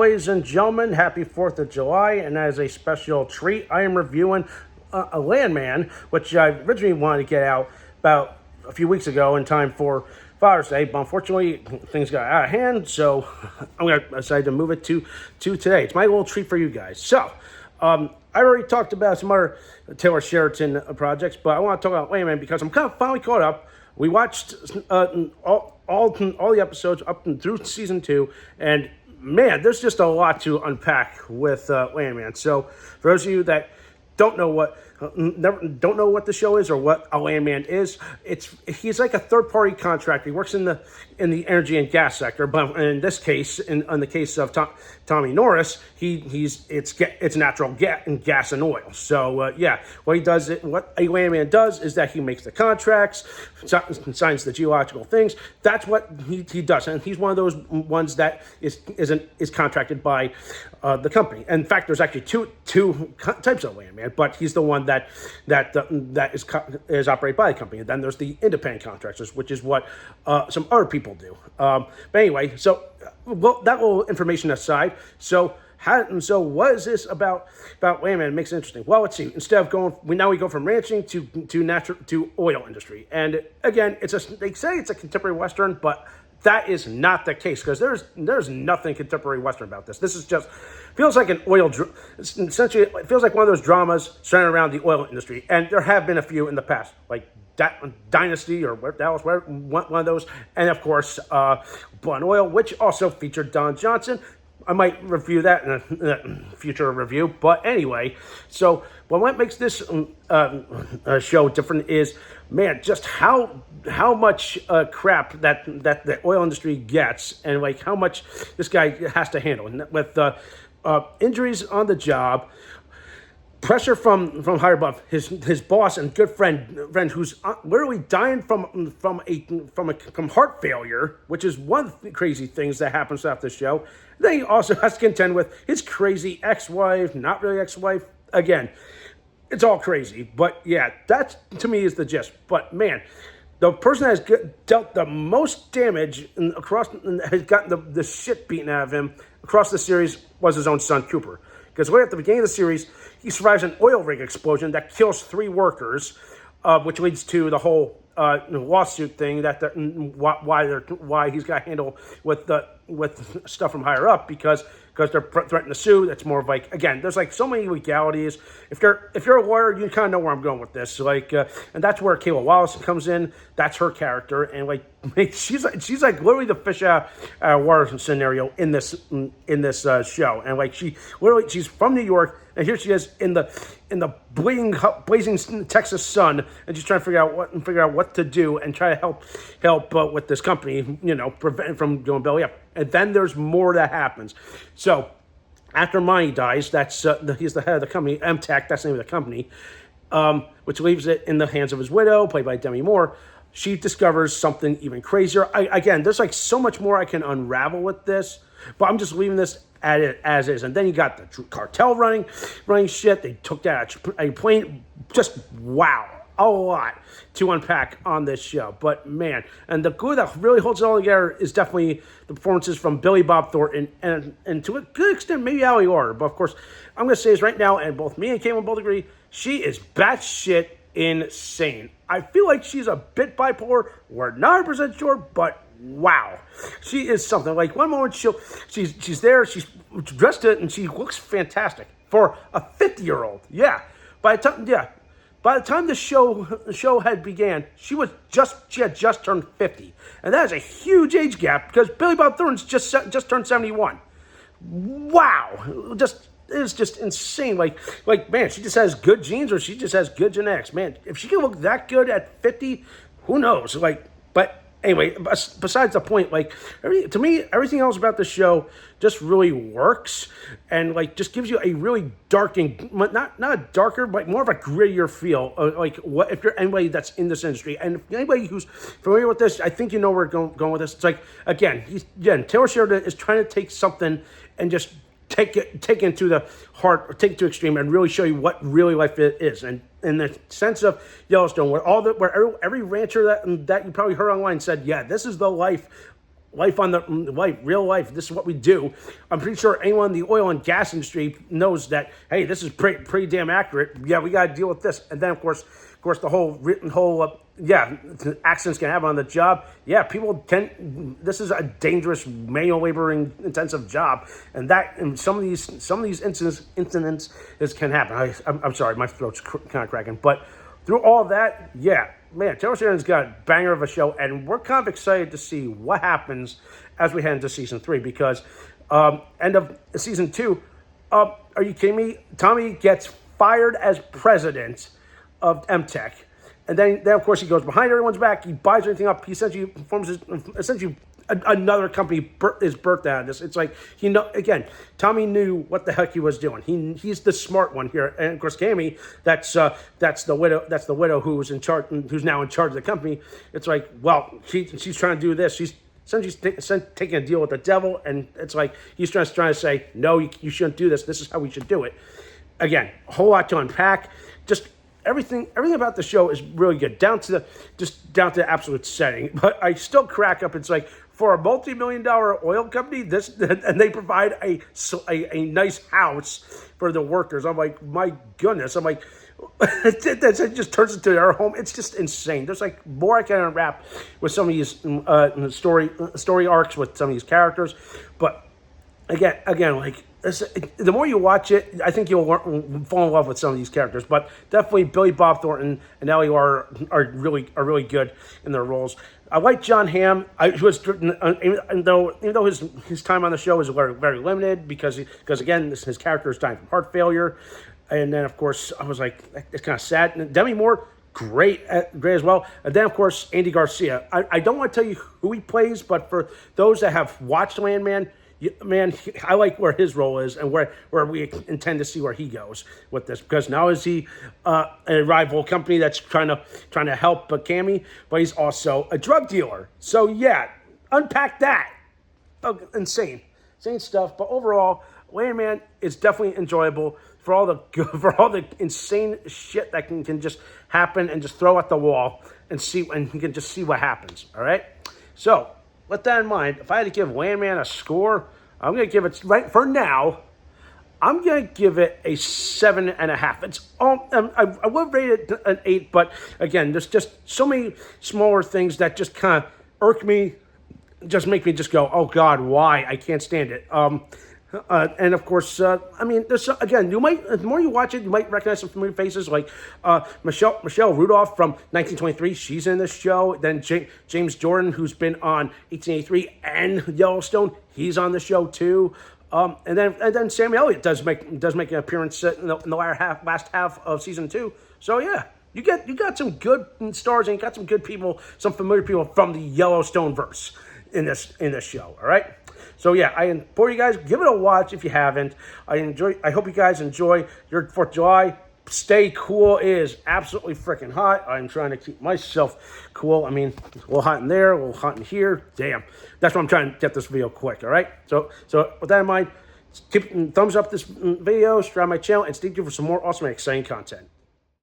ladies and gentlemen, happy 4th of July, and as a special treat, I am reviewing a Landman, which I originally wanted to get out about a few weeks ago in time for Father's Day, but unfortunately, things got out of hand, so I'm going to decide to move it to today. It's my little treat for you guys. So, I already talked about some other Taylor Sheridan projects, but I want to talk about Landman because I'm kind of finally caught up. We watched all the episodes up and through season 2, and man, there's just a lot to unpack with Landman. So for those of you that don't know what the show is or what a Landman is, he's like a third-party contractor. He works in the energy and gas sector, but in this case, in the case of Tommy Norris, it's natural gas and oil. So what a Landman does is that he makes the contracts, signs the geological things. That's what he does, and he's one of those ones that is contracted by the company. And in fact, there's actually two types of Landman, but he's the one that is operated by the company. And then there's the independent contractors, which is what some other people do. But anyway, so that little information aside, so what is this about Landman? It makes it interesting. Well, let's see. Instead of we go from ranching to oil industry, and again, they say it's a contemporary Western, but that is not the case because there's nothing contemporary Western about this. This is just feels like essentially it feels like one of those dramas centered around the oil industry, and there have been a few in the past, like Dynasty or one of those, and of course Blood and Oil, which also featured Don Johnson. I might review that in a future review, but anyway, so what makes this show different is, man, just how much crap that the oil industry gets, and like how much this guy has to handle with injuries on the job, pressure from higher above, his boss and good friend who's literally dying from heart failure, which is one of the crazy things that happens throughout the show. Then he also has to contend with his crazy ex-wife, not really ex-wife. Again, it's all crazy, but yeah, that to me is the gist. But man, the person that has dealt the most damage has gotten the shit beaten out of him across the series was his own son, Cooper. Because right at the beginning of the series, he survives an oil rig explosion that kills 3 workers, which leads to the whole lawsuit thing why he's got to handle with stuff from higher up because they're threatening to sue. That's more of like, again, there's like so many legalities. If you're a lawyer, you kind of know where I'm going with this. Like, and that's where Kayla Wallace comes in. That's her character, and like she's like literally the fish out of water scenario in this show. And like she's from New York, and here she is in the blazing Texas sun, and she's trying to figure out what to do and try to help with this company, prevent it from going belly up. And then there's more that happens. So after Monty dies, he's the head of the company, MTech, that's the name of the company, which leaves it in the hands of his widow, played by Demi Moore. She discovers something even crazier. Again, there's like so much more I can unravel with this, but I'm just leaving this at it as is. And then you got the cartel running shit. They took that a plane. Just wow. A lot to unpack on this show, but man, and the glue that really holds it all together is definitely the performances from Billy Bob Thornton and to a good extent maybe Ali Orr. But of course, I'm going to say this right now, and both me and Caitlin both agree, she is batshit insane. I feel like she's a bit bipolar. We're not 100% sure, but wow, she is something. Like one moment she's there, she's dressed it, and she looks fantastic for a 50-year-old. Yeah, by the time the show had began, she had just turned 50, and that is a huge age gap because Billy Bob Thornton's just turned 71. Wow, it's just insane. Like man, she just has good genes or she just has good genetics. Man, if she can look that good at 50, who knows? But anyway, besides the point, to me, everything else about the show just really works and just gives you a really not darker, but more of a grittier feel. What if you're anybody that's in this industry, and if anybody who's familiar with this, I think you know where we're going with this. It's like again, Taylor Sheridan is trying to take something and just take it to the heart, or take it to extreme, and really show you what really life is. And in the sense of Yellowstone, where every rancher that you probably heard online said, yeah, this is the life life on the real life. This is what we do. I'm pretty sure anyone in the oil and gas industry knows that. Hey, this is pretty damn accurate. Yeah, we got to deal with this. And then of course, the whole accidents can happen on the job. Yeah, people can. This is a dangerous, manual laboring intensive job, and some of these incidents can happen. I'm sorry, my throat's kind of cracking, but through all that, yeah, man, Taylor Sheridan's got a banger of a show, and we're kind of excited to see what happens as we head into season 3, because end of season 2, are you kidding me? Tommy gets fired as president of MTech, and then of course he goes behind everyone's back. He buys everything up. He essentially another company is birthed out of this. It's like Tommy knew what the heck he was doing. He's the smart one here, and of course Cammy, that's the widow who's in charge, who's now in charge of the company. It's like, well, she's trying to do this. She's taking a deal with the devil, and it's like he's trying to say, no, you shouldn't do this. This is how we should do it. Again, a whole lot to unpack. Just everything about the show is really good, down to the absolute setting. But I still crack up. It's like, for a multi-million-dollar oil company, and they provide a nice house for the workers. I'm like, my goodness. I'm like, it just turns into their home. It's just insane. There's like more I can unwrap with some of these story arcs with some of these characters, but again, like, the more you watch it, I think you'll fall in love with some of these characters. But definitely Billy Bob Thornton and Ellie are really good in their roles. I like John Hamm. Even though his time on the show is very limited because again, his character is dying from heart failure, and then of course I was like, it's kind of sad. And Demi Moore, great as well. And then of course Andy Garcia. I don't want to tell you who he plays, but for those that have watched Landman, man, I like where his role is and where we intend to see where he goes with this, because now is he a rival company that's trying to help Cammy, but he's also a drug dealer. So yeah, unpack that. Oh, insane stuff. But overall, Landman is definitely enjoyable for all the insane shit that can just happen, and just throw at the wall and you can just see what happens. All right, so. With that in mind, if I had to give Landman a score, I'm going to give it, right for now, I'm going to give it a 7.5. It's all, I would rate it an 8, but again, there's just so many smaller things that just kind of irk me, just make me just go, oh God, why? I can't stand it. And of course, I mean, there's again, the more you watch it, you might recognize some familiar faces like Michelle Rudolph from 1923. She's in this show. Then James Jordan, who's been on 1883 and Yellowstone, he's on the show too. And then Sam Elliott does make an appearance in the last half of season 2. So yeah, you got some good stars, and you got some good people, some familiar people from the Yellowstone verse in this show. All right. So yeah, I implore you guys, give it a watch if you haven't. I hope you guys enjoy your 4th of July. Stay cool. It is absolutely freaking hot. I'm trying to keep myself cool. I mean, a little hot in there, a little hot in here. Damn. That's why I'm trying to get this video quick, all right? So with that in mind, keep thumbs up this video, subscribe to my channel, and stay tuned for some more awesome and exciting content.